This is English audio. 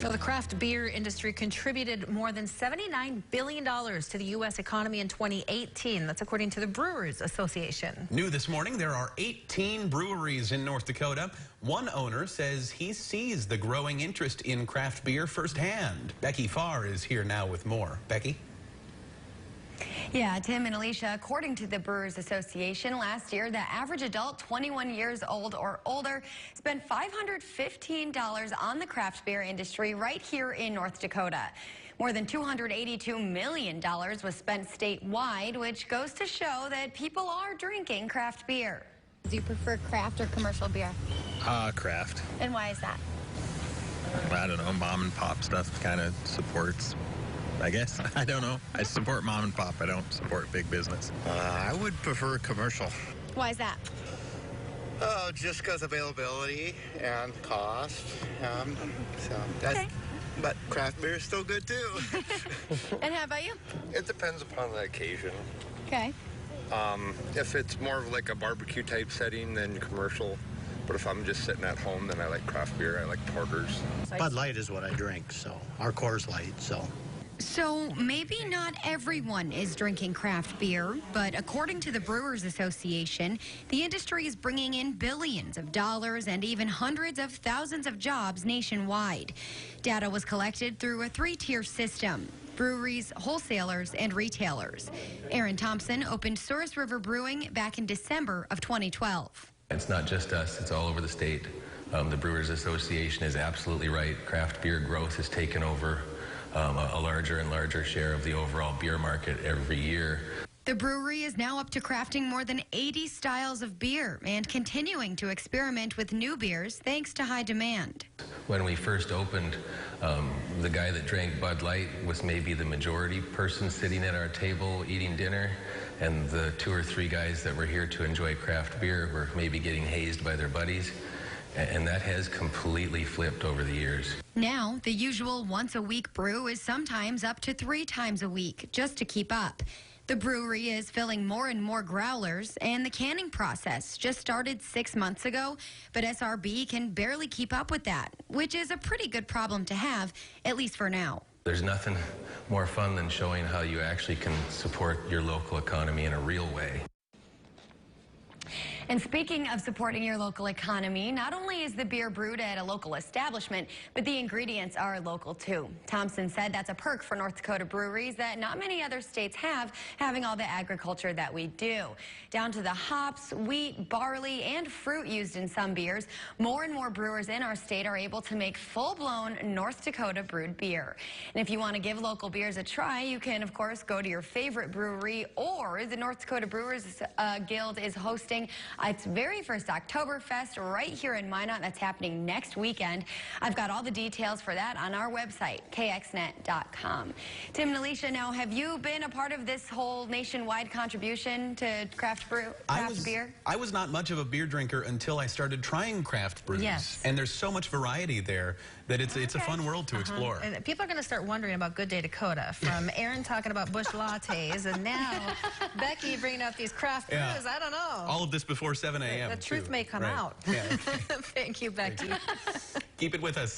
Well, the craft beer industry contributed more than $79 billion to the U.S. economy in 2018. That's according to the Brewers Association. New this morning, there are 18 breweries in North Dakota. One owner says he sees the growing interest in craft beer firsthand. Becky Farr is here now with more. Becky? Yeah, Tim and Alicia, according to the Brewers Association, last year, the average adult 21 years old or older spent $515 on the craft beer industry right here in North Dakota. More than $282 million was spent statewide, which goes to show that people are drinking craft beer. Do you prefer craft or commercial beer? Craft. And why is that? I don't know, mom and pop stuff kind of supports, I guess. I don't know. I support mom and pop. I don't support big business. I would prefer commercial. Why is that? Just because availability and cost. Okay. But craft beer is still good too. And how about you? It depends upon the occasion. Okay. If it's more of like a barbecue type setting, then commercial. But if I'm just sitting at home, then I like craft beer. I like porters. Bud Light is what I drink, so our Coors Light, So maybe not everyone is drinking craft beer, but according to the Brewers Association, the industry is bringing in billions of dollars and even hundreds of thousands of jobs nationwide. Data was collected through a three-tier system: breweries, wholesalers, and retailers. Aaron Thompson opened Souris River Brewing back in December of 2012. It's not just us, it's all over the state. The Brewers Association is absolutely right. Craft beer growth has taken over a larger and larger share of the overall beer market every year. The brewery is now up to crafting more than 80 styles of beer and continuing to experiment with new beers thanks to high demand. When we first opened, the guy that drank Bud Light was maybe the majority person sitting at our table eating dinner, and the 2 or 3 guys that were here to enjoy craft beer were maybe getting hazed by their buddies. And that has completely flipped over the years. Now, the usual once-a-week brew is sometimes up to 3 times a week, just to keep up. The brewery is filling more and more growlers, and the canning process just started 6 months ago, but SRB can barely keep up with that, which is a pretty good problem to have, at least for now. There's nothing more fun than showing how you actually can support your local economy in a real way. And speaking of supporting your local economy, not only is the beer brewed at a local establishment, but the ingredients are local too. Thompson said that's a perk for North Dakota breweries that not many other states have, having all the agriculture that we do. Down to the hops, wheat, barley, and fruit used in some beers, more and more brewers in our state are able to make full-blown North Dakota brewed beer. And if you want to give local beers a try, you can, of course, go to your favorite brewery, or the North Dakota Brewers Guild is hosting its very first Oktoberfest right here in Minot. That's happening next weekend. I've got all the details for that on our website, kxnet.com. Tim and Alicia, now, have you been a part of this whole nationwide contribution to craft beer? I was not much of a beer drinker until I started trying craft brews. Yes. And there's so much variety there that it's a fun world to explore. And people are going to start wondering about Good Day Dakota, from Aaron talking about Busch lattes, and now Becky bringing out these craft brews. Yeah. I don't know. All of this before 7 a.m. The truth may come out. Yeah. Thank you, Becky. Keep it with us.